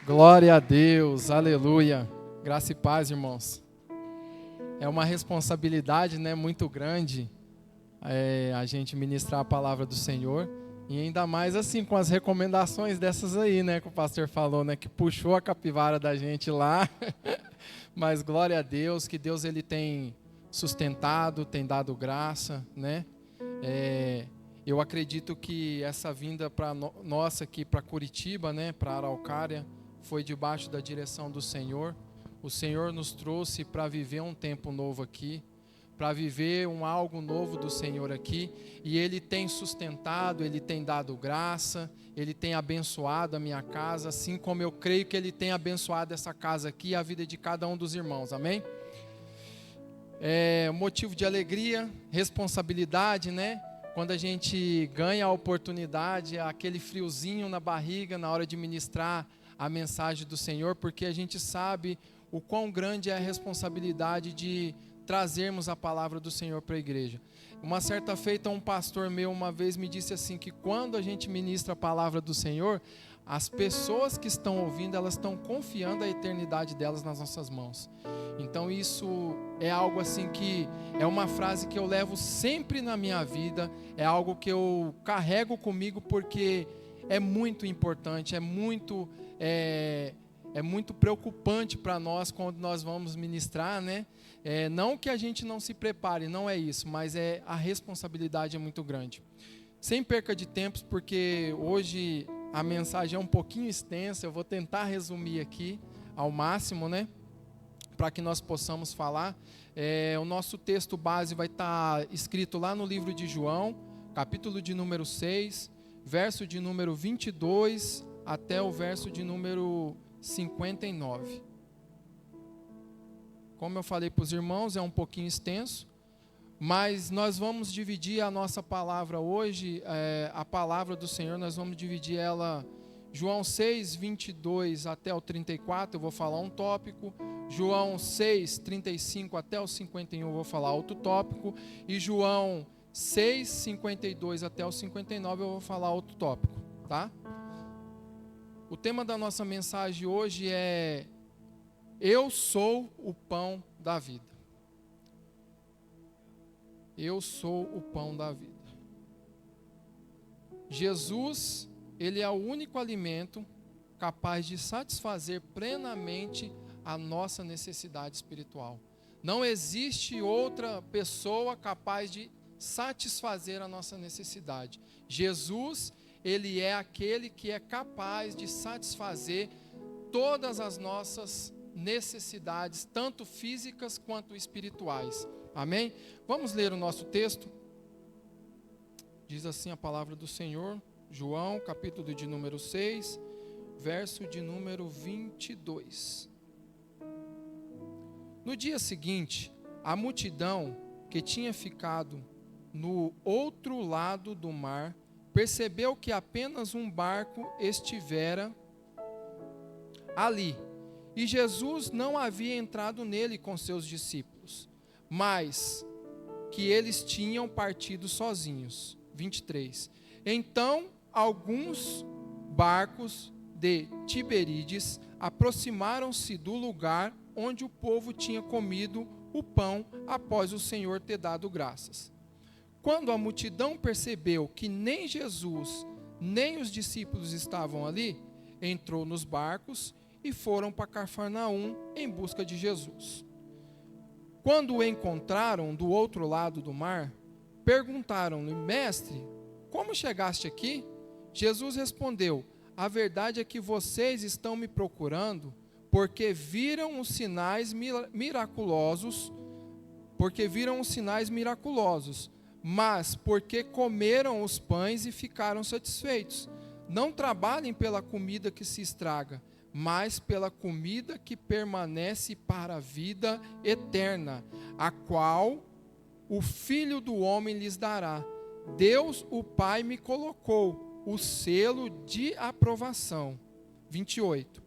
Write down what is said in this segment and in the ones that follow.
Glória a Deus, aleluia. Graça e paz, irmãos. É uma responsabilidade, muito grande a gente ministrar a palavra do Senhor. E ainda mais assim, com as recomendações dessas aí, que o pastor falou, que puxou a capivara da gente lá. Mas glória a Deus, que Deus ele tem sustentado, tem dado graça, Eu acredito que essa vinda para nossa aqui para Curitiba, para Araucária, foi debaixo da direção do Senhor. O Senhor nos trouxe para viver um tempo novo aqui, para viver algo novo do Senhor aqui, e Ele tem sustentado, Ele tem dado graça, Ele tem abençoado a minha casa, assim como eu creio que Ele tem abençoado essa casa aqui e a vida de cada um dos irmãos, amém? É motivo de alegria, responsabilidade, Quando a gente ganha a oportunidade, aquele friozinho na barriga na hora de ministrar a mensagem do Senhor, porque a gente sabe o quão grande é a responsabilidade de trazermos a palavra do Senhor para a igreja. Uma certa feita, um pastor meu uma vez me disse assim, que quando a gente ministra a palavra do Senhor, as pessoas que estão ouvindo, elas estão confiando a eternidade delas nas nossas mãos. Então isso é algo assim que é uma frase que eu levo sempre na minha vida, é algo que eu carrego comigo porque é muito importante, é muito preocupante para nós quando nós vamos ministrar, não que a gente não se prepare, não é isso, mas a responsabilidade é muito grande. Sem perca de tempos, porque hoje a mensagem é um pouquinho extensa, eu vou tentar resumir aqui ao máximo, para que nós possamos falar. O nosso texto base vai estar escrito lá no livro de João, capítulo de número 6, verso de número 22 até o verso de número 59. Como eu falei para os irmãos, é um pouquinho extenso, mas nós vamos dividir a nossa palavra hoje, a palavra do Senhor, nós vamos dividir ela, João 6, 22 até o 34, eu vou falar um tópico, João 6, 35 até o 51, eu vou falar outro tópico, e João 6, 52 até o 59, eu vou falar outro tópico, tá? O tema da nossa mensagem hoje é: Eu sou o pão da vida. Eu sou o pão da vida. Jesus, Ele é o único alimento capaz de satisfazer plenamente a nossa necessidade espiritual. Não existe outra pessoa capaz de satisfazer a nossa necessidade. Jesus, Ele é aquele que é capaz de satisfazer todas as nossas necessidades, tanto físicas quanto espirituais. Amém? Vamos ler o nosso texto. Diz assim a palavra do Senhor, João, capítulo de número 6, verso de número 22. No dia seguinte, a multidão que tinha ficado no outro lado do mar percebeu que apenas um barco estivera ali, e Jesus não havia entrado nele com seus discípulos, mas que eles tinham partido sozinhos. 23. Então, alguns barcos de Tiberíades aproximaram-se do lugar onde o povo tinha comido o pão após o Senhor ter dado graças. Quando a multidão percebeu que nem Jesus, nem os discípulos estavam ali, entrou nos barcos e foram para Cafarnaum em busca de Jesus. Quando o encontraram do outro lado do mar, perguntaram-lhe: Mestre, como chegaste aqui? Jesus respondeu: A verdade é que vocês estão me procurando porque viram os sinais miraculosos, mas porque comeram os pães e ficaram satisfeitos. Não trabalhem pela comida que se estraga, mas pela comida que permanece para a vida eterna, a qual o Filho do Homem lhes dará. Deus, o Pai, me colocou o selo de aprovação. 28.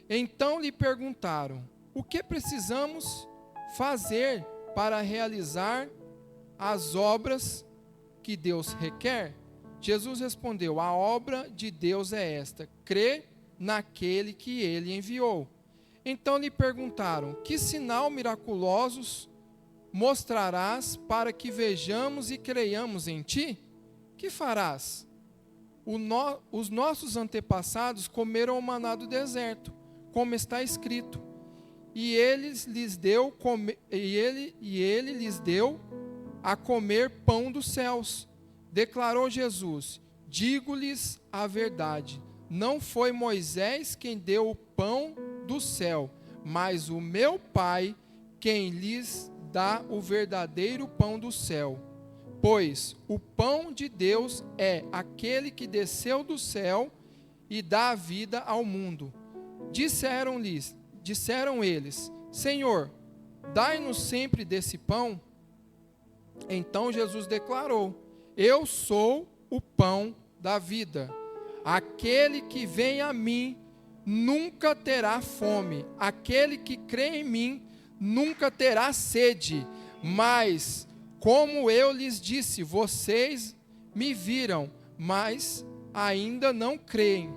Então lhe perguntaram: o que precisamos fazer para realizar as obras que Deus requer? Jesus respondeu: a obra de Deus é esta: crer naquele que ele enviou. Então lhe perguntaram: que sinal miraculosos mostrarás para que vejamos e creiamos em ti? Que farás? Os nossos antepassados comeram o maná do deserto, como está escrito. E ele lhes deu a comer pão dos céus. Declarou Jesus: digo-lhes a verdade, não foi Moisés quem deu o pão do céu, mas o meu Pai quem lhes dá o verdadeiro pão do céu. Pois o pão de Deus é aquele que desceu do céu e dá a vida ao mundo. Disseram eles: Senhor, dai-nos sempre desse pão. Então Jesus declarou: eu sou o pão da vida. Aquele que vem a mim nunca terá fome. Aquele que crê em mim nunca terá sede. Mas, como eu lhes disse, vocês me viram, mas ainda não creem.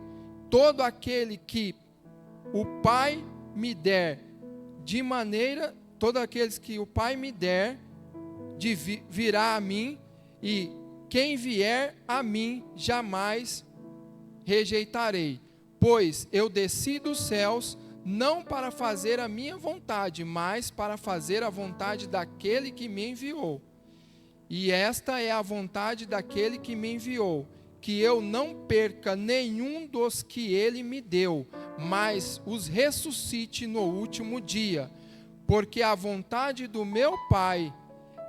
Todo aquele que o Pai me der, todos aqueles que o Pai me der, virá a mim, e quem vier a mim jamais rejeitarei. Pois eu desci dos céus, não para fazer a minha vontade, mas para fazer a vontade daquele que me enviou. E esta é a vontade daquele que me enviou, que eu não perca nenhum dos que ele me deu, mas os ressuscite no último dia. Porque a vontade do meu Pai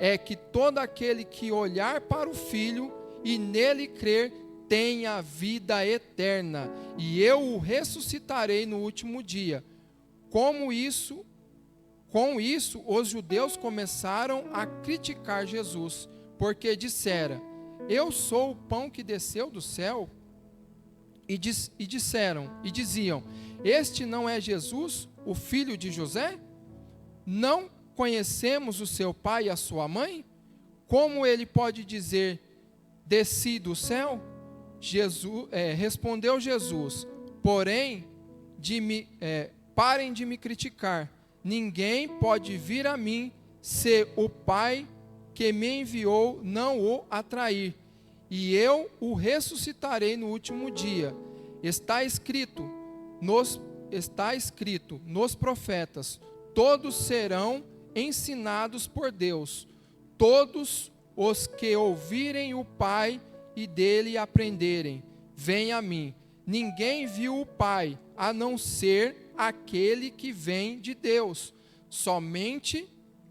é que todo aquele que olhar para o Filho e nele crer tenha vida eterna, e eu o ressuscitarei no último dia. Com isso, os judeus começaram a criticar Jesus, porque dissera: eu sou o pão que desceu do céu. E diziam: este não é Jesus, o filho de José? Não conhecemos o seu pai e a sua mãe? Como ele pode dizer: desci do céu? Respondeu Jesus: porém, parem de me criticar. Ninguém pode vir a mim se o Pai que me enviou não o atrair, e eu o ressuscitarei no último dia. Está escrito nos profetas: todos serão ensinados por Deus. Todos os que ouvirem o Pai e dele aprenderem, vem a mim. Ninguém viu o Pai, a não ser aquele que vem de Deus. Somente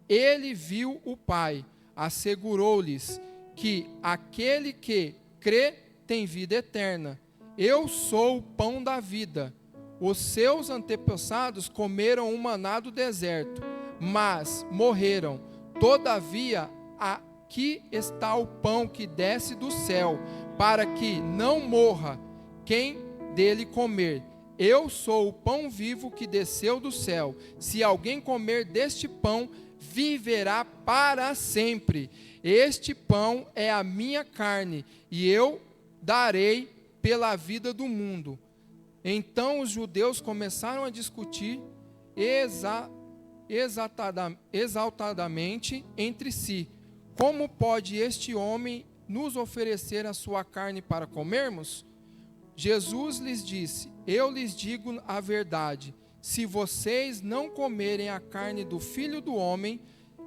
ele viu o Pai. Assegurou-lhes que aquele que crê tem vida eterna. Eu sou o pão da vida. Os seus antepassados comeram o maná do deserto, mas morreram. Todavia, aqui está o pão que desce do céu, para que não morra quem dele comer. Eu sou o pão vivo que desceu do céu. Se alguém comer deste pão, viverá para sempre. Este pão é a minha carne, e eu darei pela vida do mundo. Então os judeus começaram a discutir exaltadamente entre si: como pode este homem nos oferecer a sua carne para comermos? Jesus lhes disse: eu lhes digo a verdade, se vocês não comerem a carne do Filho do Homem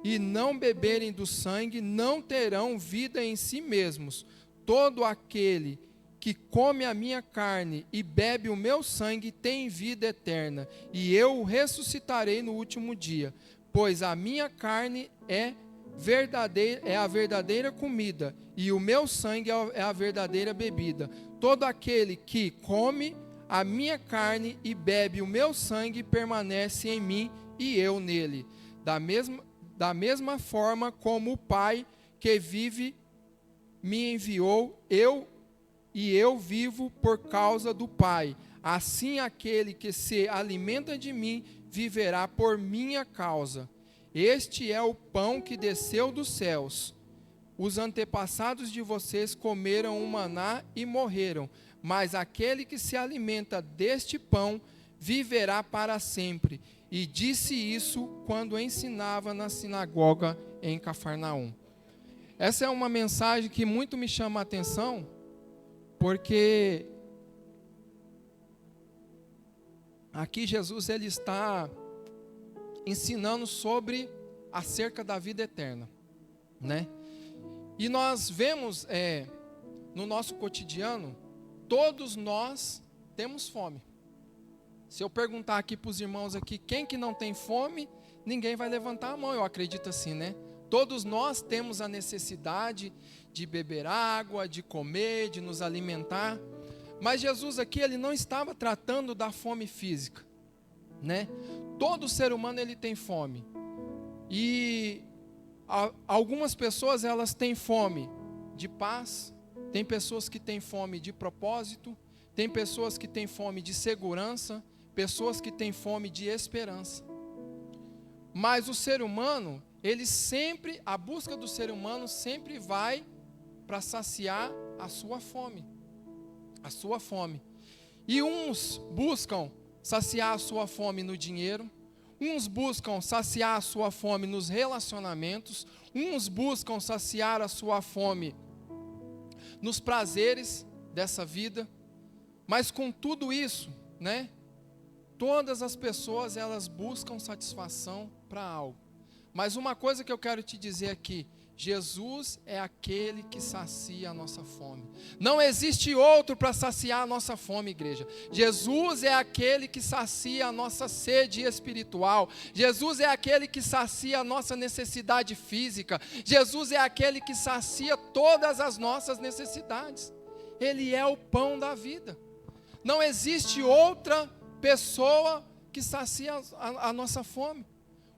e não beberem do sangue, não terão vida em si mesmos. Todo aquele que come a minha carne e bebe o meu sangue tem vida eterna, e eu o ressuscitarei no último dia. Pois a minha carne é a verdadeira comida, e o meu sangue é a verdadeira bebida. Todo aquele que come a minha carne e bebe o meu sangue permanece em mim e eu nele. Da mesma forma como o Pai que vive me enviou, eu vivo por causa do Pai. Assim aquele que se alimenta de mim viverá por minha causa. Este é o pão que desceu dos céus. Os antepassados de vocês comeram o maná e morreram, mas aquele que se alimenta deste pão viverá para sempre. E disse isso quando ensinava na sinagoga em Cafarnaum. Essa é uma mensagem que muito me chama a atenção, porque aqui Jesus ele está ensinando sobre acerca da vida eterna, né? E nós vemos no nosso cotidiano, todos nós temos fome. Se eu perguntar aqui para os irmãos aqui, quem que não tem fome, ninguém vai levantar a mão, eu acredito assim, né? Todos nós temos a necessidade de beber água, de comer, de nos alimentar. Mas Jesus aqui, ele não estava tratando da fome física, né? Todo ser humano, ele tem fome. E algumas pessoas, elas têm fome de paz, tem pessoas que têm fome de propósito, tem pessoas que têm fome de segurança, pessoas que têm fome de esperança. Mas o ser humano, a busca do ser humano sempre vai para saciar a sua fome. A sua fome. E uns buscam saciar a sua fome no dinheiro, uns buscam saciar a sua fome nos relacionamentos, uns buscam saciar a sua fome nos prazeres dessa vida. Mas com tudo isso, né? Todas as pessoas, elas buscam satisfação para algo. Mas uma coisa que eu quero te dizer aqui, Jesus é aquele que sacia a nossa fome. Não existe outro para saciar a nossa fome, igreja. Jesus é aquele que sacia a nossa sede espiritual. Jesus é aquele que sacia a nossa necessidade física. Jesus é aquele que sacia todas as nossas necessidades. Ele é o pão da vida. Não existe outra pessoa que sacia a nossa fome.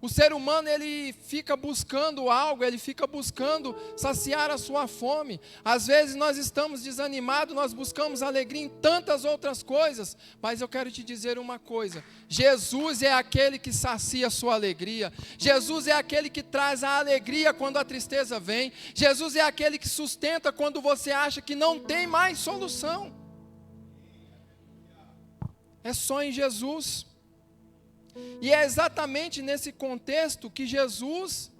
O ser humano, ele fica buscando algo, ele fica buscando saciar a sua fome. Às vezes nós estamos desanimados, nós buscamos alegria em tantas outras coisas, mas eu quero te dizer uma coisa: Jesus é aquele que sacia a sua alegria. Jesus é aquele que traz a alegria quando a tristeza vem. Jesus é aquele que sustenta quando você acha que não tem mais solução. É só em Jesus. E é exatamente nesse contexto que Jesus,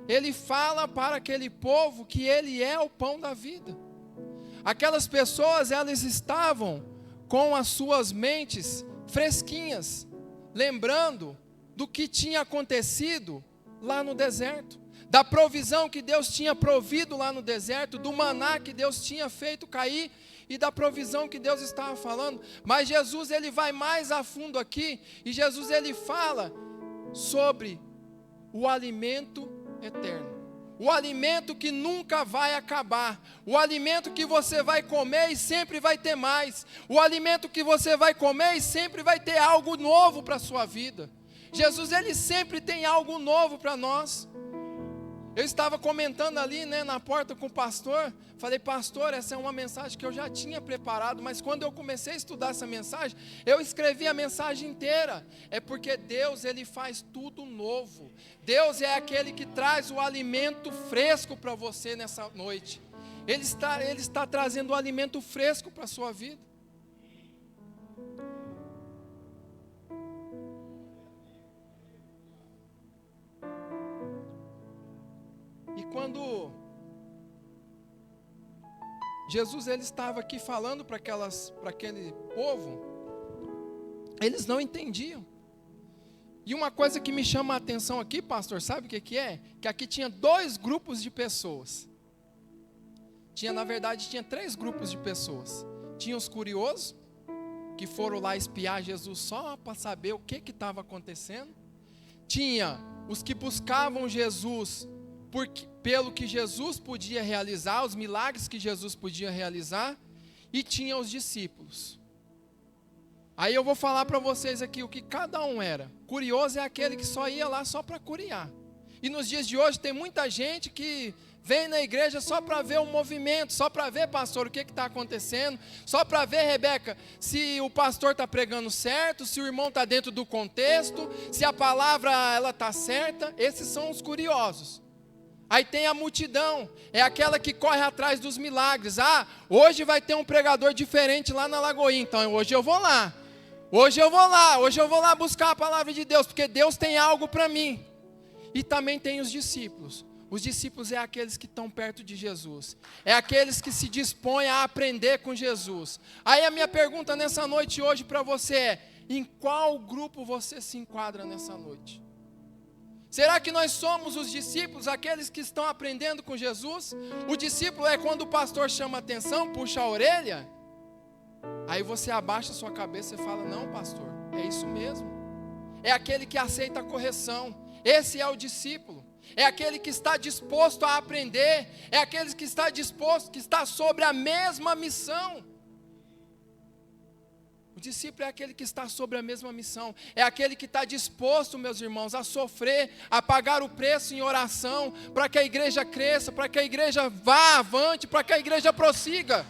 ele fala para aquele povo que ele é o pão da vida. Aquelas pessoas, elas estavam com as suas mentes fresquinhas, lembrando do que tinha acontecido lá no deserto, da provisão que Deus tinha provido lá no deserto, do maná que Deus tinha feito cair e da provisão que Deus estava falando. Mas Jesus, ele vai mais a fundo aqui, e Jesus, ele fala sobre o alimento eterno, o alimento que nunca vai acabar, o alimento que você vai comer e sempre vai ter mais, o alimento que você vai comer e sempre vai ter algo novo para a sua vida. Jesus, ele sempre tem algo novo para nós. Eu estava comentando ali, né, na porta com o pastor, falei: pastor, essa é uma mensagem que eu já tinha preparado, mas quando eu comecei a estudar essa mensagem, eu escrevi a mensagem inteira. É porque Deus, ele faz tudo novo. Deus é aquele que traz o alimento fresco para você nessa noite. Ele está trazendo o alimento fresco para a sua vida. E quando Jesus, ele estava aqui falando para aquele povo, eles não entendiam. E uma coisa que me chama a atenção aqui, pastor, sabe o que é? Que aqui tinha 2 grupos de pessoas. Na verdade, tinha 3 grupos de pessoas. Tinha os curiosos, que foram lá espiar Jesus só para saber o que estava acontecendo. Tinha os que buscavam Jesus pelo que Jesus podia realizar, os milagres que Jesus podia realizar, e tinha os discípulos. Aí eu vou falar para vocês aqui o que cada um era. Curioso é aquele que só ia lá só para curiar. E nos dias de hoje tem muita gente que vem na igreja só para ver o movimento, só para ver, pastor, o que está acontecendo, só para ver, Rebeca, se o pastor está pregando certo, se o irmão está dentro do contexto, se a palavra ela está certa. Esses são os curiosos. Aí tem a multidão, é aquela que corre atrás dos milagres. Ah, hoje vai ter um pregador diferente lá na Lagoinha, então hoje eu vou lá. Hoje eu vou lá buscar a palavra de Deus, porque Deus tem algo para mim. E também tem os discípulos. Os discípulos é aqueles que estão perto de Jesus. É aqueles que se dispõem a aprender com Jesus. Aí a minha pergunta nessa noite hoje para você é: em qual grupo você se enquadra nessa noite? Será que nós somos os discípulos, aqueles que estão aprendendo com Jesus? O discípulo é quando o pastor chama a atenção, puxa a orelha. Aí você abaixa a sua cabeça e fala: não, pastor, é isso mesmo. É aquele que aceita a correção. Esse é o discípulo. É aquele que está disposto a aprender. É aquele que está disposto, que está sobre a mesma missão. O discípulo é aquele que está sobre a mesma missão. É aquele que está disposto, meus irmãos, a sofrer, a pagar o preço em oração, para que a igreja cresça, para que a igreja vá avante, para que a igreja prossiga.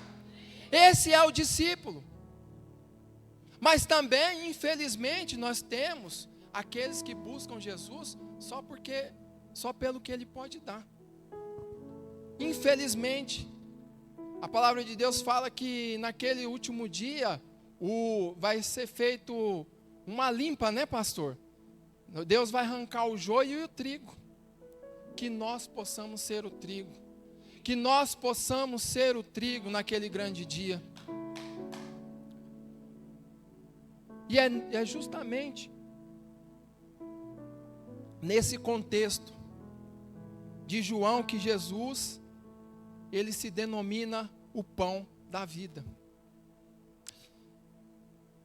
Esse é o discípulo. Mas também, infelizmente, nós temos aqueles que buscam Jesus só pelo que Ele pode dar. Infelizmente, a palavra de Deus fala que naquele último dia vai ser feito uma limpa, né, pastor? Deus vai arrancar o joio e o trigo. Que nós possamos ser o trigo. Que nós possamos ser o trigo naquele grande dia. E é justamente nesse contexto de João que Jesus, ele se denomina o pão da vida.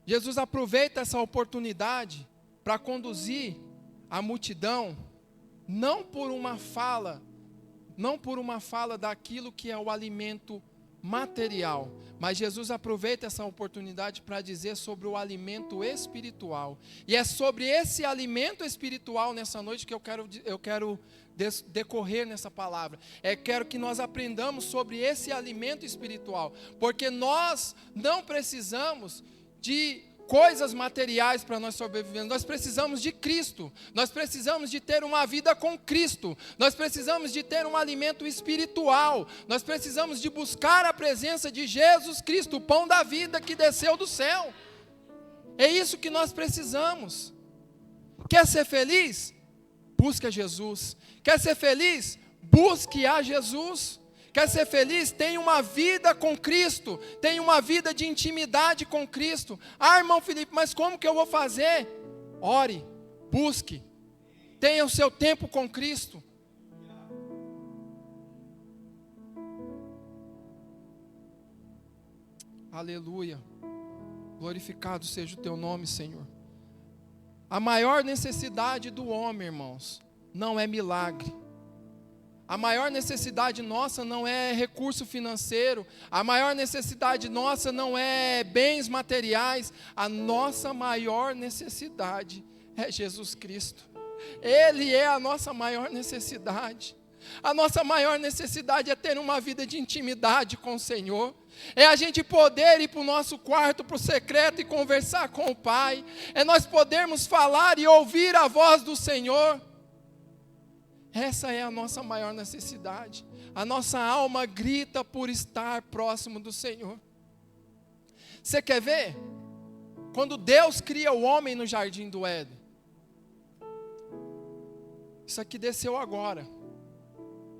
Jesus aproveita essa oportunidade para conduzir a multidão, não por uma fala daquilo que é o alimento material, mas Jesus aproveita essa oportunidade para dizer sobre o alimento espiritual. E é sobre esse alimento espiritual nessa noite que eu quero decorrer nessa palavra. Quero que nós aprendamos sobre esse alimento espiritual, porque nós não precisamos de coisas materiais para nós sobrevivermos. Nós precisamos de Cristo. Nós precisamos de ter uma vida com Cristo. Nós precisamos de ter um alimento espiritual. Nós precisamos de buscar a presença de Jesus Cristo, o pão da vida que desceu do céu. É isso que nós precisamos. Quer ser feliz? Busque a Jesus. Quer ser feliz? Busque a Jesus. Quer ser feliz? Tenha uma vida com Cristo. Tenha uma vida de intimidade com Cristo. Ah, irmão Felipe, mas como que eu vou fazer? Ore, busque. Tenha o seu tempo com Cristo. Aleluia. Glorificado seja o teu nome, Senhor. A maior necessidade do homem, irmãos, não é milagre. A maior necessidade nossa não é recurso financeiro. A maior necessidade nossa não é bens materiais. A nossa maior necessidade é Jesus Cristo. Ele é a nossa maior necessidade. A nossa maior necessidade é ter uma vida de intimidade com o Senhor. É a gente poder ir para o nosso quarto, para o secreto e conversar com o Pai. É nós podermos falar e ouvir a voz do Senhor. Essa é a nossa maior necessidade. A nossa alma grita por estar próximo do Senhor. Você quer ver? Quando Deus cria o homem no jardim do Éden. Isso aqui desceu agora.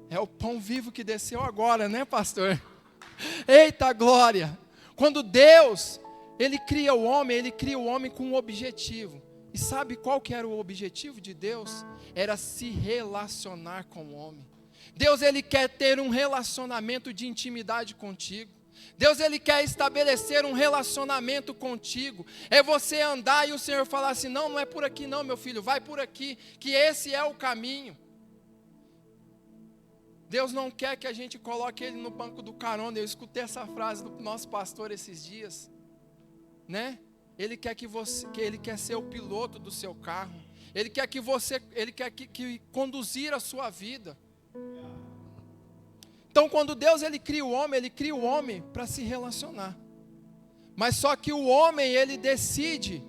É o pão vivo que desceu agora, né, pastor? Eita glória! Quando Deus, Ele cria o homem com um objetivo. E sabe qual que era o objetivo de Deus? Era se relacionar com o homem. Deus, Ele quer ter um relacionamento de intimidade contigo. Deus, Ele quer estabelecer um relacionamento contigo. É você andar e o Senhor falar assim: não é por aqui não, meu filho, vai por aqui, que esse é o caminho. Deus não quer que a gente coloque Ele no banco do carona. Eu escutei essa frase do nosso pastor esses dias, né? Ele quer Ele quer ser o piloto do seu carro. Ele quer que conduzir a sua vida. Então, quando Deus Ele cria o homem para se relacionar. Mas só que o homem, ele decide,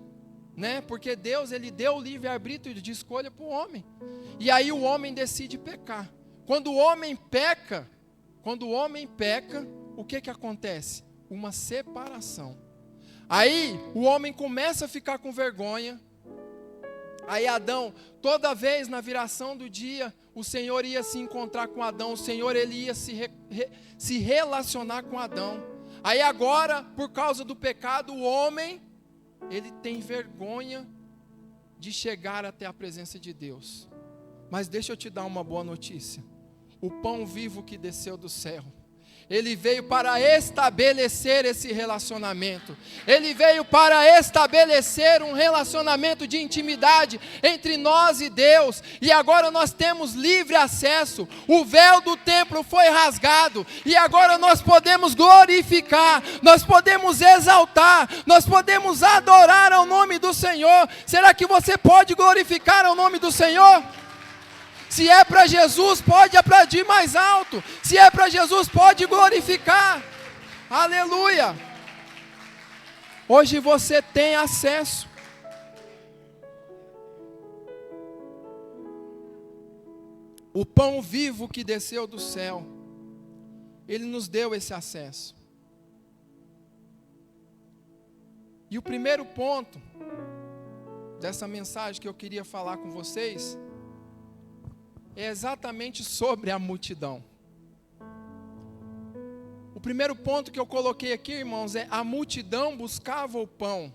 né? Porque Deus, Ele deu o livre-arbítrio de escolha para o homem. E aí o homem decide pecar. Quando o homem peca, o que acontece? Uma separação. Aí o homem começa a ficar com vergonha. Aí Adão, toda vez na viração do dia, o Senhor ia se encontrar com Adão, o Senhor ele ia se relacionar com Adão. Aí agora, por causa do pecado, o homem, ele tem vergonha de chegar até a presença de Deus. Mas deixa eu te dar uma boa notícia. O pão vivo que desceu do céu, ele veio para estabelecer esse relacionamento. Ele veio para estabelecer um relacionamento de intimidade entre nós e Deus. E agora nós temos livre acesso. O véu do templo foi rasgado. E agora nós podemos glorificar, nós podemos exaltar, nós podemos adorar ao nome do Senhor. Será que você pode glorificar ao nome do Senhor? Se é para Jesus, pode aplaudir mais alto. Se é para Jesus, pode glorificar. Aleluia. Hoje você tem acesso. O pão vivo que desceu do céu, ele nos deu esse acesso. E o primeiro ponto dessa mensagem que eu queria falar com vocês é exatamente sobre a multidão. O primeiro ponto que eu coloquei aqui, irmãos, é: a multidão buscava o pão,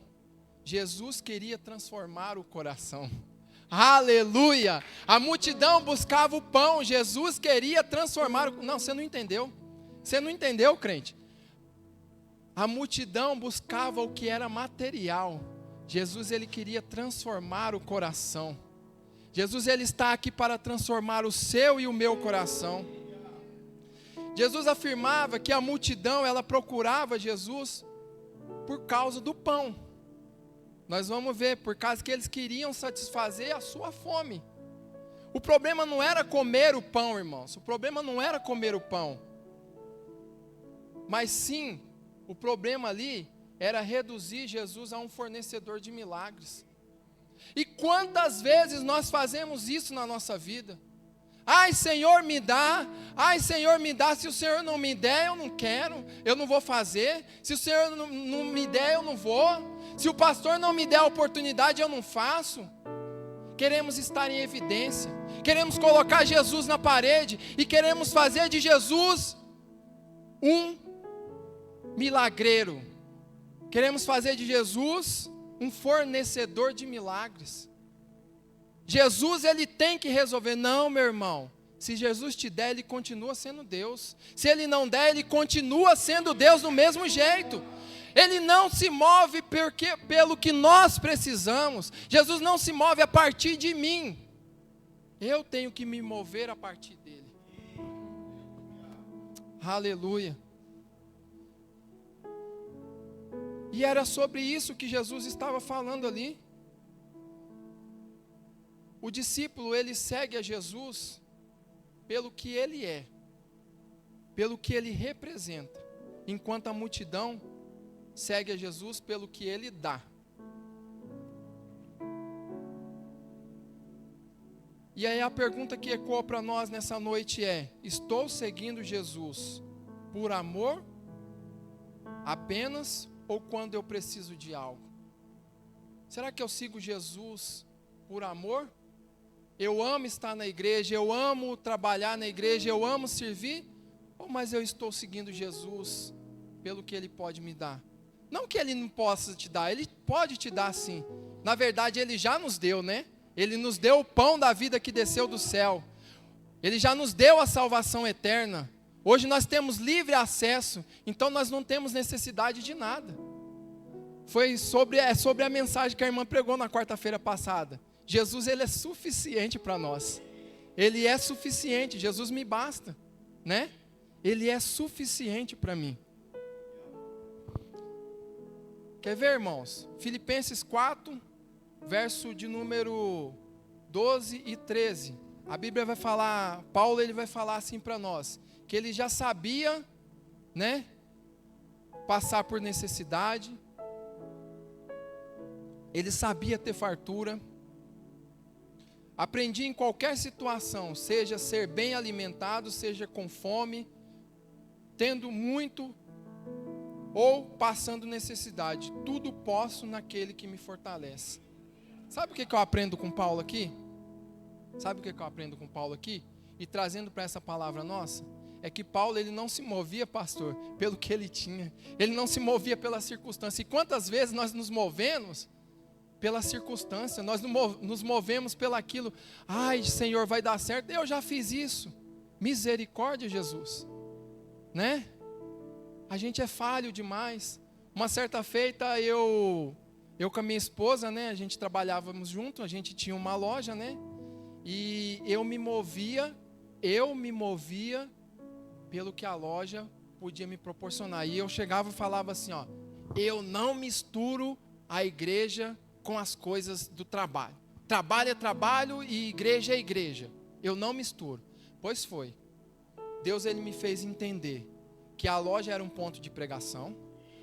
Jesus queria transformar o coração. Aleluia! A multidão buscava o pão, Jesus queria transformar o... Não, você não entendeu. Você não entendeu, crente? A multidão buscava o que era material. Jesus, ele queria transformar o coração. Jesus, ele está aqui para transformar o seu e o meu coração. Jesus afirmava que a multidão, ela procurava Jesus por causa do pão. Nós vamos ver, por causa que eles queriam satisfazer a sua fome. O problema não era comer o pão, irmãos. O problema não era comer o pão. Mas sim, o problema ali era reduzir Jesus a um fornecedor de milagres. E quantas vezes nós fazemos isso na nossa vida? Ai, Senhor, me dá. Ai, Senhor, me dá. Se o Senhor não me der, eu não quero. Eu não vou fazer. Se o Senhor não me der, eu não vou. Se o pastor não me der a oportunidade, eu não faço. Queremos estar em evidência. Queremos colocar Jesus na parede. E queremos fazer de Jesus um milagreiro. Queremos fazer de Jesus um fornecedor de milagres. Jesus, ele tem que resolver. Não, meu irmão. Se Jesus te der, ele continua sendo Deus. Se ele não der, ele continua sendo Deus do mesmo jeito. Ele não se move pelo que nós precisamos. Jesus não se move a partir de mim. Eu tenho que me mover a partir dele. Aleluia. E era sobre isso que Jesus estava falando ali. O discípulo, ele segue a Jesus pelo que ele é, pelo que ele representa, enquanto a multidão segue a Jesus pelo que ele dá. E aí a pergunta que ecoa para nós nessa noite é: estou seguindo Jesus por amor apenas, ou quando eu preciso de algo? Será que eu sigo Jesus por amor? Eu amo estar na igreja, eu amo trabalhar na igreja, eu amo servir? Ou mas eu estou seguindo Jesus pelo que Ele pode me dar? Não que Ele não possa te dar, Ele pode te dar sim. Na verdade, Ele já nos deu, né? Ele nos deu o pão da vida que desceu do céu. Ele já nos deu a salvação eterna. Hoje nós temos livre acesso, então nós não temos necessidade de nada. Foi sobre a mensagem que a irmã pregou na quarta-feira passada. Jesus, ele é suficiente para nós. Ele é suficiente, Jesus me basta, né? Ele é suficiente para mim. Quer ver, irmãos? Filipenses 4, verso de número 12 e 13. A Bíblia vai falar, Paulo ele vai falar assim para nós, que ele já sabia, né, passar por necessidade, ele sabia ter fartura. Aprendi em qualquer situação, seja ser bem alimentado, seja com fome, tendo muito ou passando necessidade. Tudo posso naquele que me fortalece. Sabe o que eu aprendo com Paulo aqui? Sabe o que eu aprendo com Paulo aqui? E trazendo para essa palavra nossa, é que Paulo, ele não se movia, pastor, pelo que ele tinha. Ele não se movia pela circunstância. E quantas vezes nós nos movemos pela circunstância, nós nos movemos pelaquilo. Ai, Senhor, vai dar certo. Eu já fiz isso. Misericórdia, Jesus. Né? A gente é falho demais. Uma certa feita, eu com a minha esposa, né? A gente trabalhávamos junto, a gente tinha uma loja, né? E eu me movia pelo que a loja podia me proporcionar. E eu chegava e falava assim, ó, eu não misturo a igreja com as coisas do trabalho. Trabalho é trabalho e igreja é igreja. Eu não misturo. Pois foi. Deus, ele me fez entender que a loja era um ponto de pregação.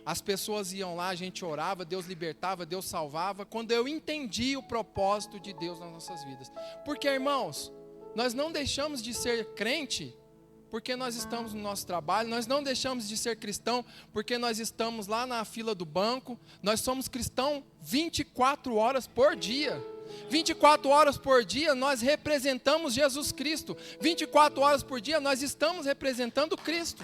As pessoas iam lá, a gente orava, Deus libertava, Deus salvava. Quando eu entendi o propósito de Deus nas nossas vidas. Porque, irmãos, nós não deixamos de ser crente porque nós estamos no nosso trabalho, nós não deixamos de ser cristão porque nós estamos lá na fila do banco. Nós somos cristãos 24 horas por dia. 24 horas por dia nós representamos Jesus Cristo. 24 horas por dia nós estamos representando Cristo.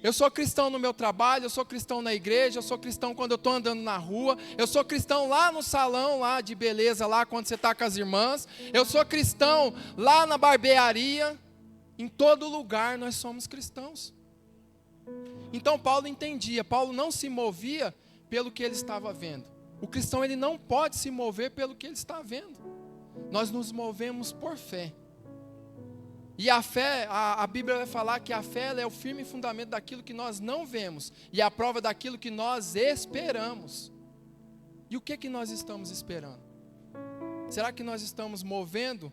Eu sou cristão no meu trabalho, eu sou cristão na igreja, eu sou cristão quando eu estou andando na rua, eu sou cristão lá no salão lá de beleza, lá quando você está com as irmãs, eu sou cristão lá na barbearia. Em todo lugar nós somos cristãos. Então Paulo entendia, Paulo não se movia pelo que ele estava vendo. O cristão, ele não pode se mover pelo que ele está vendo. Nós nos movemos por fé. E a fé, a Bíblia vai falar que a fé ela é o firme fundamento daquilo que nós não vemos e a prova daquilo que nós esperamos. E o que nós estamos esperando? Será que nós estamos movendo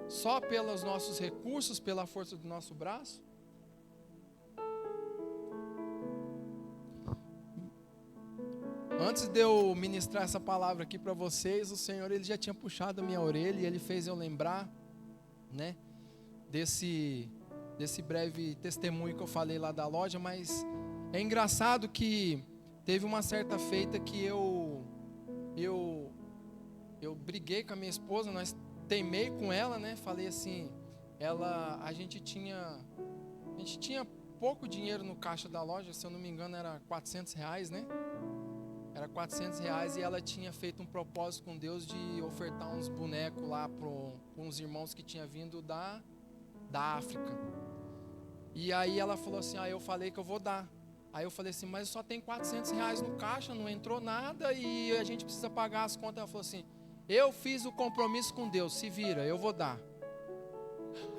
só pelos nossos recursos, pela força do nosso braço? Antes de eu ministrar essa palavra aqui para vocês, o Senhor, ele já tinha puxado a minha orelha e ele fez eu lembrar, né, desse breve testemunho que eu falei lá da loja. Mas é engraçado que teve uma certa feita que eu briguei com a minha esposa, nós teimei com ela, né? Falei assim, a gente tinha pouco dinheiro no caixa da loja, se eu não me engano era R$400, né? Era R$400 e ela tinha feito um propósito com Deus de ofertar uns bonecos lá para uns irmãos que tinham vindo da África. E aí ela falou assim, eu falei que eu vou dar. Aí eu falei assim, mas só tem R$400 no caixa, não entrou nada e a gente precisa pagar as contas. Ela falou assim, eu fiz o compromisso com Deus, se vira, eu vou dar.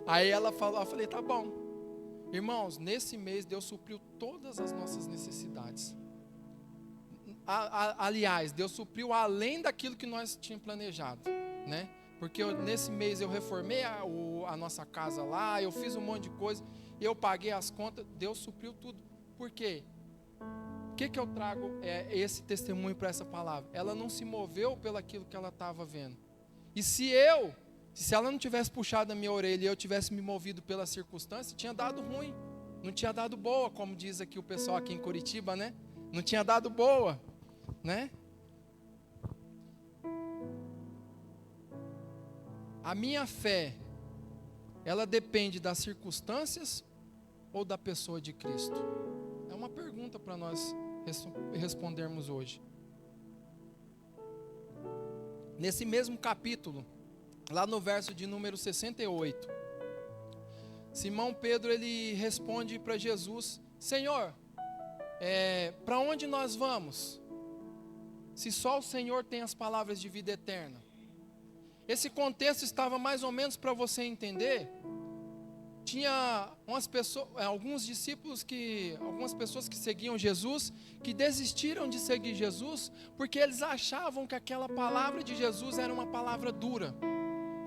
Aí ela falou, eu falei, tá bom. Irmãos, nesse mês Deus supriu todas as nossas necessidades. Aliás, Deus supriu além daquilo que nós tínhamos planejado, né? Porque nesse mês eu reformei a nossa casa lá, eu fiz um monte de coisa, eu paguei as contas, Deus supriu tudo. Por quê? O que eu trago esse testemunho para essa palavra? Ela não se moveu pelo aquilo que ela estava vendo. E se ela não tivesse puxado a minha orelha e eu tivesse me movido pela circunstância, tinha dado ruim, não tinha dado boa, como diz aqui o pessoal aqui em Curitiba, né? Não tinha dado boa, né? A minha fé, ela depende das circunstâncias ou da pessoa de Cristo? É uma pergunta para nós respondermos hoje. Nesse mesmo capítulo, lá no verso de número 68, Simão Pedro, ele responde para Jesus, Senhor, para onde nós vamos? Se só o Senhor tem as palavras de vida eterna. Esse contexto estava mais ou menos para você entender. Tinha alguns discípulos algumas pessoas que seguiam Jesus, que desistiram de seguir Jesus, porque eles achavam que aquela palavra de Jesus era uma palavra dura.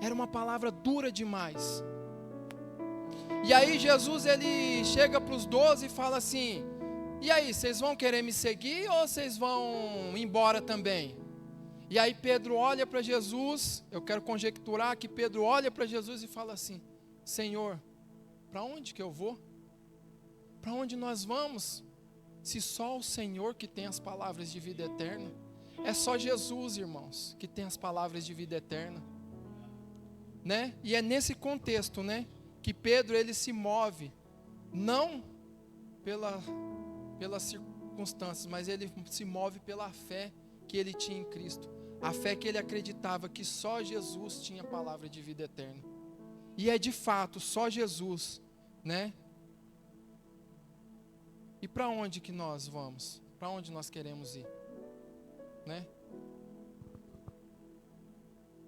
Era uma palavra dura demais. E aí Jesus, ele chega para os 12 e fala assim, e aí, vocês vão querer me seguir ou vocês vão embora também? E aí Pedro olha para Jesus, eu quero conjecturar que Pedro olha para Jesus e fala assim: Senhor, para onde que eu vou? Para onde nós vamos? Se só o Senhor que tem as palavras de vida eterna. É só Jesus, irmãos, que tem as palavras de vida eterna, né? E é nesse contexto, né, que Pedro ele se move, não pelas circunstâncias, mas ele se move pela fé que ele tinha em Cristo, a fé que ele acreditava que só Jesus tinha a palavra de vida eterna. E é de fato só Jesus, né? E para onde que nós vamos? Para onde nós queremos ir? Né?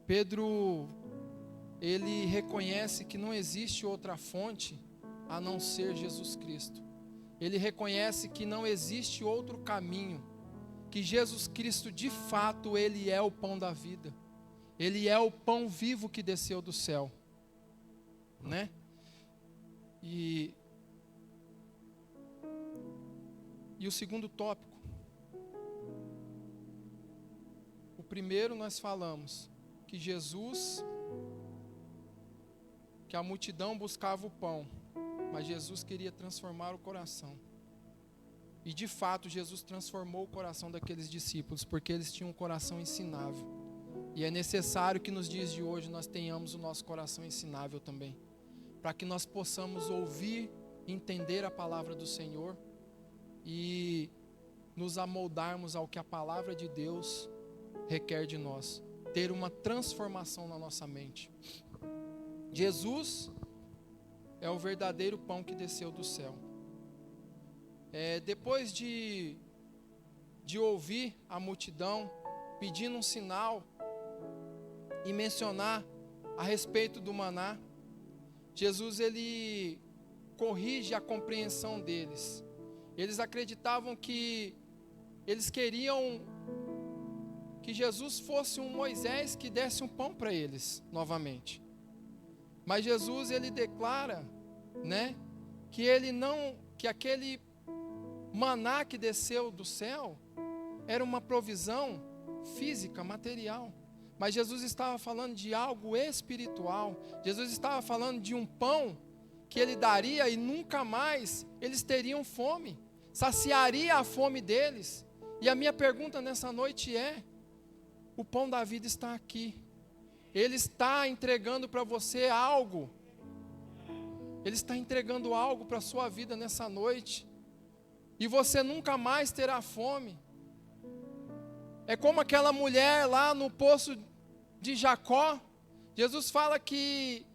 Pedro, ele reconhece que não existe outra fonte a não ser Jesus Cristo. Ele reconhece que não existe outro caminho, que Jesus Cristo de fato, ele é o pão da vida. Ele é o pão vivo que desceu do céu, né? E o segundo tópico. O primeiro nós falamos que Jesus, que a multidão buscava o pão, mas Jesus queria transformar o coração. E de fato Jesus transformou o coração daqueles discípulos, porque eles tinham um coração ensinável. E é necessário que nos dias de hoje nós tenhamos o nosso coração ensinável também, para que nós possamos ouvir, entender a palavra do Senhor e nos amoldarmos ao que a palavra de Deus requer de nós, ter uma transformação na nossa mente. Jesus é o verdadeiro pão que desceu do céu. Depois de ouvir a multidão pedindo um sinal e mencionar a respeito do maná, Jesus ele corrige a compreensão deles. Eles acreditavam que eles queriam que Jesus fosse um Moisés que desse um pão para eles novamente. Mas Jesus ele declara, né, que aquele maná que desceu do céu era uma provisão física, material. Mas Jesus estava falando de algo espiritual. Jesus estava falando de um pão que ele daria e nunca mais eles teriam fome. Saciaria a fome deles. E a minha pergunta nessa noite é: o pão da vida está aqui. Ele está entregando para você algo. Ele está entregando algo para a sua vida nessa noite. E você nunca mais terá fome. É como aquela mulher lá no poço de Jacó. Jesus fala que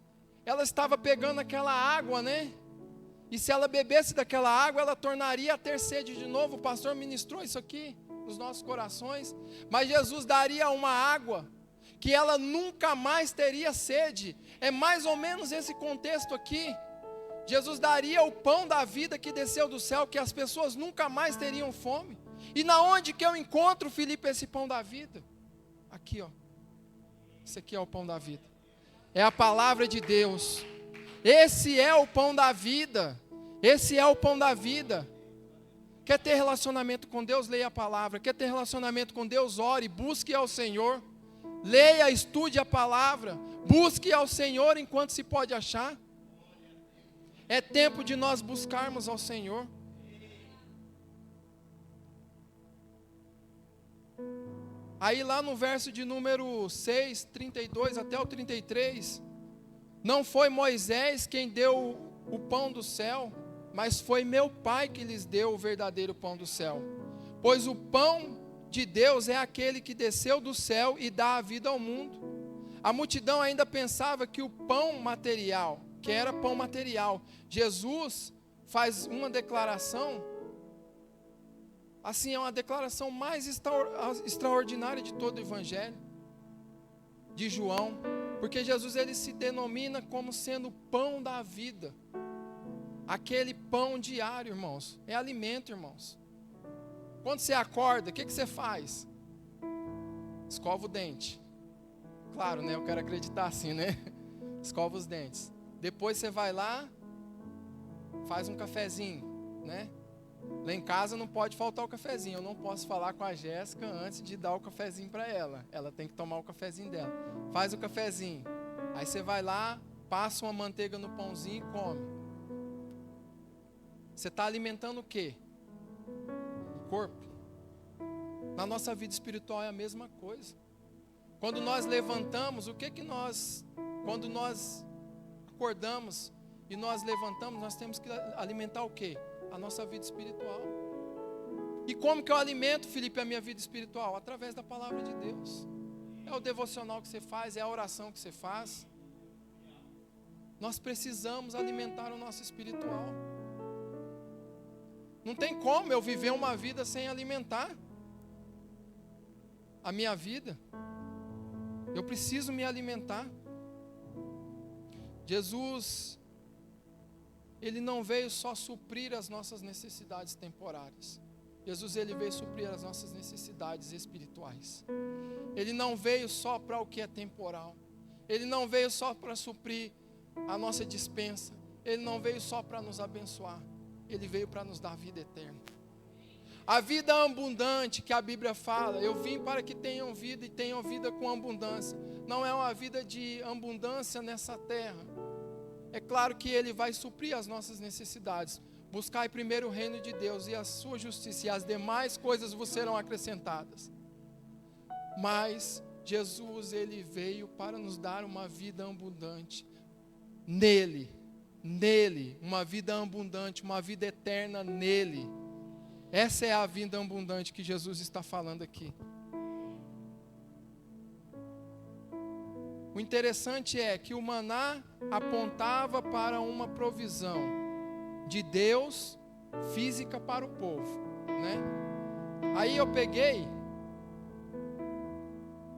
ela estava pegando aquela água, né? E se ela bebesse daquela água, ela tornaria a ter sede de novo. O pastor ministrou isso aqui nos nossos corações. Mas Jesus daria uma água que ela nunca mais teria sede. É mais ou menos esse contexto aqui. Jesus daria o pão da vida que desceu do céu, que as pessoas nunca mais teriam fome. E na onde que eu encontro, Felipe, esse pão da vida? Aqui, ó. Esse aqui é o pão da vida. É a palavra de Deus. Esse é o pão da vida. Esse é o pão da vida. Quer ter relacionamento com Deus? Leia a palavra. Quer ter relacionamento com Deus? Ore, busque ao Senhor. Leia, estude a palavra. Busque ao Senhor enquanto se pode achar. É tempo de nós buscarmos ao Senhor. Aí lá no verso de número 6, 32 até o 33, não foi Moisés quem deu o pão do céu, mas foi meu Pai que lhes deu o verdadeiro pão do céu. Pois o pão de Deus é aquele que desceu do céu e dá a vida ao mundo. A multidão ainda pensava que o pão material, que era pão material. Jesus faz uma declaração, assim, é uma declaração mais extraordinária de todo o evangelho de João, porque Jesus ele se denomina como sendo o pão da vida. Aquele pão diário, irmãos, é alimento, irmãos. Quando você acorda, o que você faz? Escova o dente. Claro, né? Eu quero acreditar assim, né? Escova os dentes. Depois você vai lá, faz um cafezinho, né? Lá em casa não pode faltar o cafezinho. Eu não posso falar com a Jéssica antes de dar o cafezinho para ela. Ela tem que tomar o cafezinho dela. Faz o cafezinho. Aí você vai lá, passa uma manteiga no pãozinho e come. Você está alimentando o quê? O corpo. Na nossa vida espiritual é a mesma coisa. Quando nós levantamos, quando nós acordamos e nós levantamos, nós temos que alimentar o quê? A nossa vida espiritual. E como que eu alimento, Felipe, a minha vida espiritual? Através da palavra de Deus. É o devocional que você faz, é a oração que você faz. Nós precisamos alimentar o nosso espiritual. Não tem como eu viver uma vida sem alimentar a minha vida. Eu preciso me alimentar. Jesus, Ele não veio só suprir as nossas necessidades temporárias. Jesus, Ele veio suprir as nossas necessidades espirituais. Ele não veio só para o que é temporal. Ele não veio só para suprir a nossa despensa. Ele não veio só para nos abençoar. Ele veio para nos dar vida eterna. A vida abundante que a Bíblia fala, eu vim para que tenham vida e tenham vida com abundância. Não é uma vida de abundância nessa terra. É claro que Ele vai suprir as nossas necessidades. Buscai primeiro o reino de Deus e a sua justiça, e as demais coisas vos serão acrescentadas. Mas Jesus, Ele veio para nos dar uma vida abundante. Nele, uma vida abundante, uma vida eterna nele. Essa é a vida abundante que Jesus está falando aqui. O interessante é que o maná apontava para uma provisão de Deus física para o povo, né? Aí eu peguei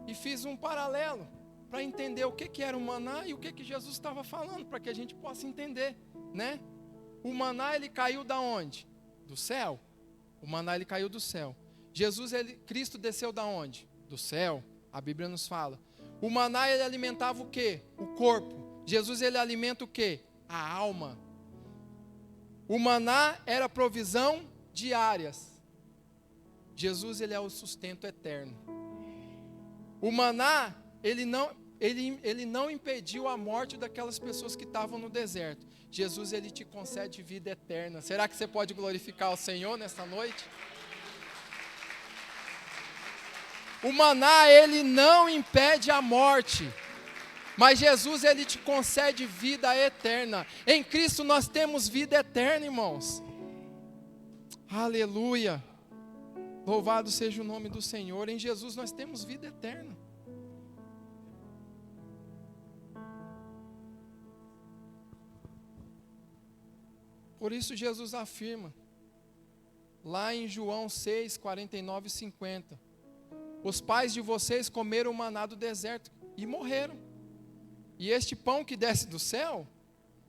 e fiz um paralelo para entender o que era o maná e o que Jesus estava falando, para que a gente possa entender, né? O maná, ele caiu da onde? Do céu. O maná, ele caiu do céu. Cristo desceu da onde? Do céu. A Bíblia nos fala. O maná, ele alimentava o quê? O corpo. Jesus, ele alimenta o quê? A alma. O maná era provisão diárias. Jesus, ele é o sustento eterno. O maná, ele não impediu a morte daquelas pessoas que estavam no deserto. Jesus, ele te concede vida eterna. Será que você pode glorificar o Senhor nesta noite? O maná, ele não impede a morte, mas Jesus, ele te concede vida eterna. Em Cristo nós temos vida eterna, irmãos. Aleluia. Louvado seja o nome do Senhor. Em Jesus nós temos vida eterna. Por isso Jesus afirma, lá em João 6, 49 e 50, os pais de vocês comeram o maná do deserto e morreram. E este pão que desce do céu,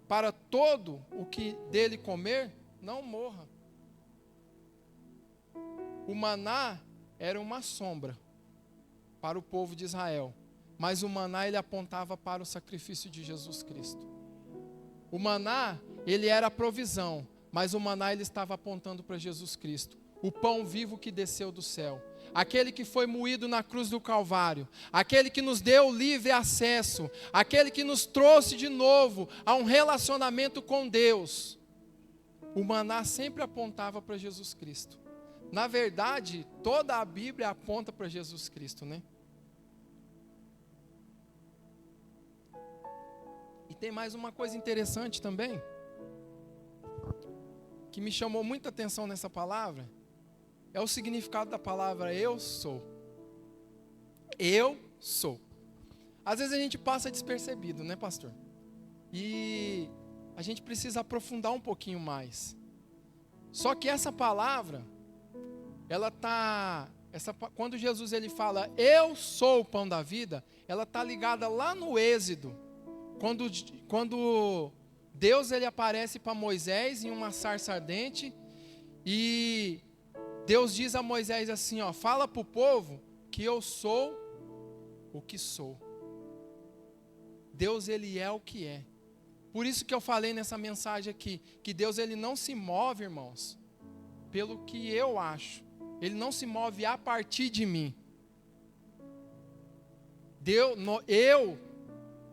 para todo o que dele comer, não morra. O maná era uma sombra para o povo de Israel, mas o maná, ele apontava para o sacrifício de Jesus Cristo. O maná, ele era a provisão, mas o maná, ele estava apontando para Jesus Cristo, o pão vivo que desceu do céu, aquele que foi moído na cruz do Calvário, aquele que nos deu livre acesso, aquele que nos trouxe de novo a um relacionamento com Deus. O maná sempre apontava para Jesus Cristo. Na verdade, toda a Bíblia aponta para Jesus Cristo, né? E tem mais uma coisa interessante também, que me chamou muita atenção nessa palavra, é o significado da palavra eu sou. Eu sou. Às vezes a gente passa despercebido, né, pastor? E a gente precisa aprofundar um pouquinho mais. Só que essa palavra, quando Jesus, ele fala, eu sou o pão da vida, ela está ligada lá no Êxodo, quando Deus, ele aparece para Moisés em uma sarça ardente, e Deus diz a Moisés assim, fala para o povo que eu sou o que sou. Deus, ele é o que é. Por isso que eu falei nessa mensagem aqui, que Deus, ele não se move, irmãos, pelo que eu acho. Ele não se move a partir de mim.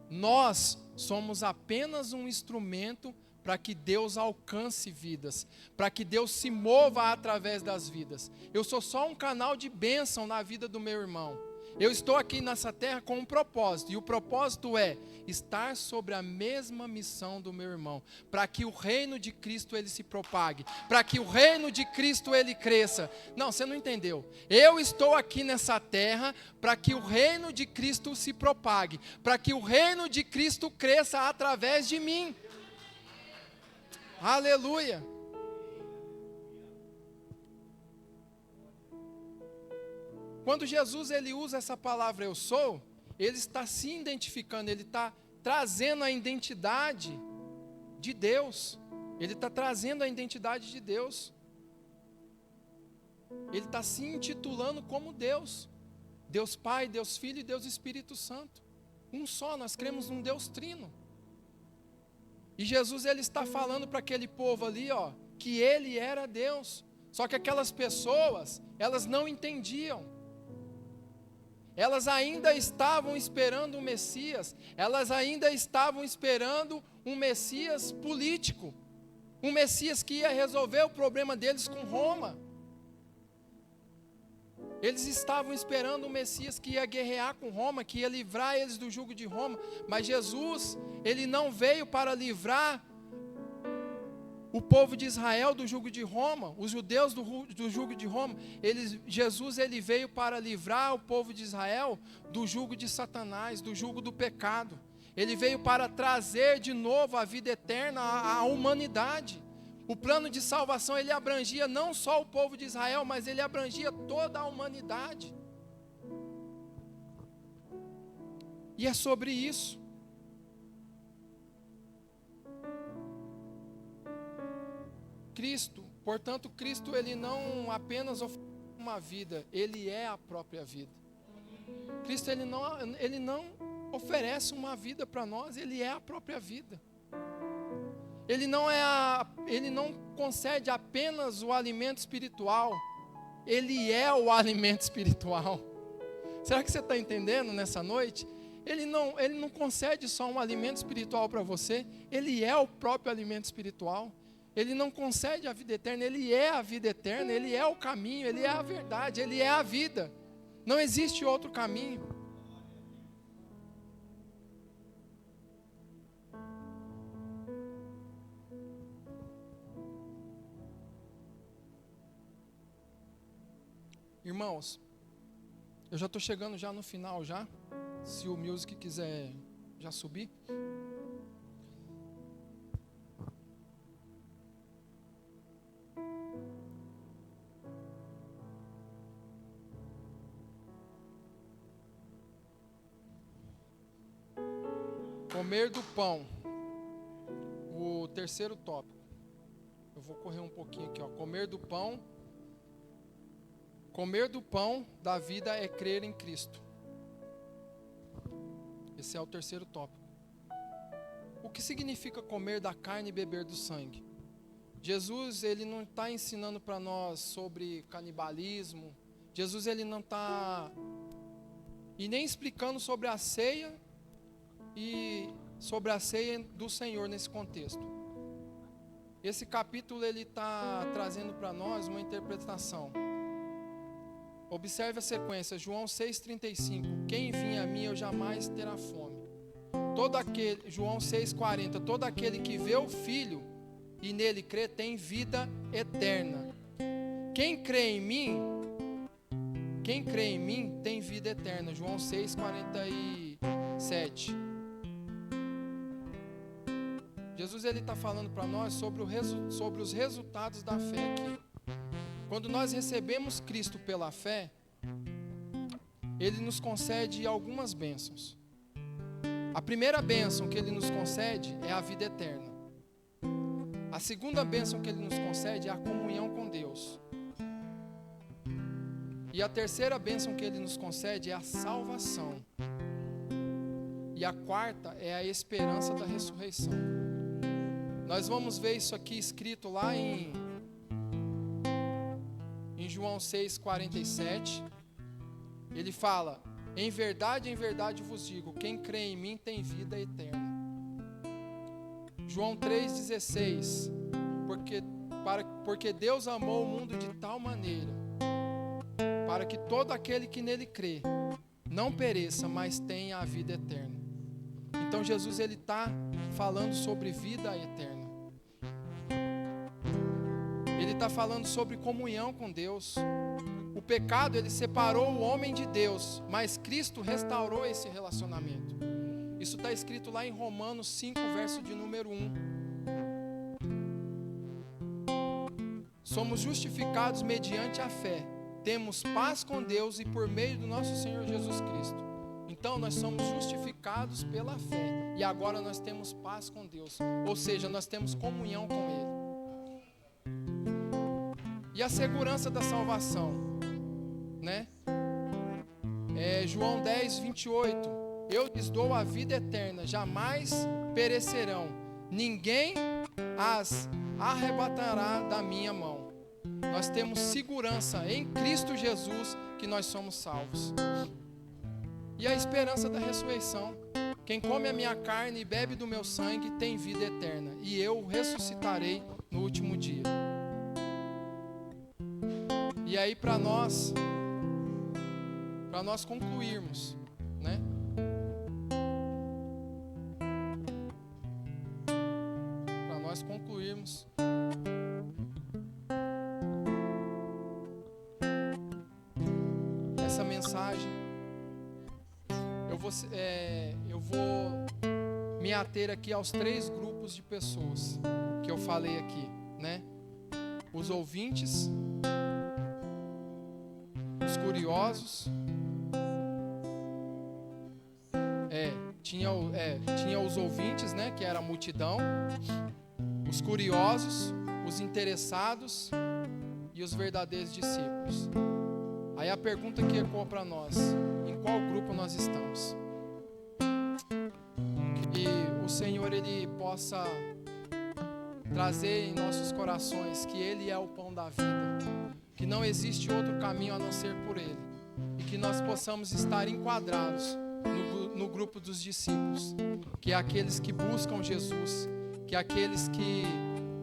Nós somos apenas um instrumento para que Deus alcance vidas, para que Deus se mova através das vidas. Eu sou só um canal de bênção na vida do meu irmão. Eu estou aqui nessa terra com um propósito, e o propósito é estar sobre a mesma missão do meu irmão, para que o reino de Cristo ele se propague, para que o reino de Cristo ele cresça. Não, você não entendeu. Eu estou aqui nessa terra para que o reino de Cristo se propague, para que o reino de Cristo cresça através de mim. Aleluia. Quando Jesus ele usa essa palavra eu sou, ele está se identificando, ele está trazendo a identidade de Deus. Ele está trazendo a identidade de Deus. Ele está se intitulando como Deus. Deus Pai, Deus Filho e Deus Espírito Santo. Um só, nós cremos num Deus trino. E Jesus ele está falando para aquele povo ali, que ele era Deus. Só que aquelas pessoas, elas não entendiam. Elas ainda estavam esperando o Messias, elas ainda estavam esperando um Messias político, um Messias que ia resolver o problema deles com Roma. Eles estavam esperando um Messias que ia guerrear com Roma, que ia livrar eles do jugo de Roma, mas Jesus, ele não veio para livrar o povo de Israel do jugo de Roma, os judeus do jugo de Roma. Jesus ele veio para livrar o povo de Israel do jugo de Satanás, do jugo do pecado. Ele veio para trazer de novo a vida eterna à humanidade. O plano de salvação ele abrangia não só o povo de Israel, mas ele abrangia toda a humanidade. E é sobre isso. Portanto, Cristo ele não apenas oferece uma vida, ele é a própria vida. Cristo ele não oferece uma vida para nós, ele é a própria vida. Ele não concede apenas o alimento espiritual, ele é o alimento espiritual. Será que você está entendendo nessa noite? Ele não concede só um alimento espiritual para você, ele é o próprio alimento espiritual. Ele não concede a vida eterna, ele é a vida eterna, ele é o caminho, ele é a verdade, ele é a vida. Não existe outro caminho. Irmãos, eu já estou chegando já no final já. Se o music quiser já subir. Comer do pão. O terceiro tópico. Eu vou correr um pouquinho aqui, Comer do pão. Comer do pão da vida é crer em Cristo. Esse é o terceiro tópico. O que significa comer da carne e beber do sangue? Jesus, ele não está ensinando para nós sobre canibalismo. Jesus, ele não está e nem explicando sobre a ceia e sobre a ceia do Senhor nesse contexto. Esse capítulo ele está trazendo para nós uma interpretação. Observe a sequência, João 6,35. Quem vinha a mim eu jamais terá fome. João 6,40. Todo aquele que vê o Filho e nele crê tem vida eterna. Quem crê em mim tem vida eterna. João 6,47. Jesus ele está falando para nós sobre os resultados da fé aqui. Quando nós recebemos Cristo pela fé, Ele nos concede algumas bênçãos. A primeira bênção que Ele nos concede é a vida eterna. A segunda bênção que Ele nos concede é a comunhão com Deus. E a terceira bênção que Ele nos concede é a salvação. E a quarta é a esperança da ressurreição. Nós vamos ver isso aqui escrito lá em João 6,47, ele fala: em verdade vos digo, quem crê em mim tem vida eterna. João 3,16, porque Deus amou o mundo de tal maneira, para que todo aquele que nele crê não pereça, mas tenha a vida eterna. Então Jesus, ele está falando sobre vida eterna. Ele está falando sobre comunhão com Deus. O pecado, ele separou o homem de Deus, mas Cristo restaurou esse relacionamento. Isso está escrito lá em Romanos 5, verso de número 1. Somos justificados mediante a fé. Temos paz com Deus e por meio do nosso Senhor Jesus Cristo. Então nós somos justificados pela fé. E agora nós temos paz com Deus. Ou seja, nós temos comunhão com Ele. E a segurança da salvação, né? João 10, 28. Eu lhes dou a vida eterna, jamais perecerão. Ninguém as arrebatará da minha mão. Nós temos segurança em Cristo Jesus que nós somos salvos. E a esperança da ressurreição. Quem come a minha carne e bebe do meu sangue tem vida eterna, e eu ressuscitarei no último dia. E aí para nós concluirmos, né? Para nós concluirmos, essa mensagem, eu vou me ater aqui aos 3 grupos de pessoas que eu falei aqui, né? Os ouvintes, os curiosos, tinha os ouvintes, né, que era a multidão, os curiosos, os interessados e os verdadeiros discípulos. Aí a pergunta que ecoa para nós: em qual grupo nós estamos? Que o Senhor, ele possa trazer em nossos corações que Ele é o pão da vida, que não existe outro caminho a não ser por Ele, e que nós possamos estar enquadrados no grupo dos discípulos, que é aqueles que buscam Jesus, que é aqueles que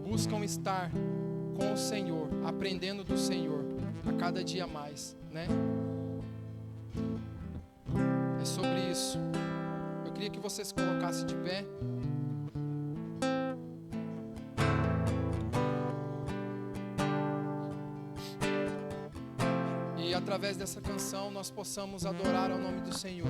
buscam estar com o Senhor, aprendendo do Senhor a cada dia mais, né? É sobre isso. Eu queria que você se colocasse de pé. E através dessa canção nós possamos adorar ao nome do Senhor.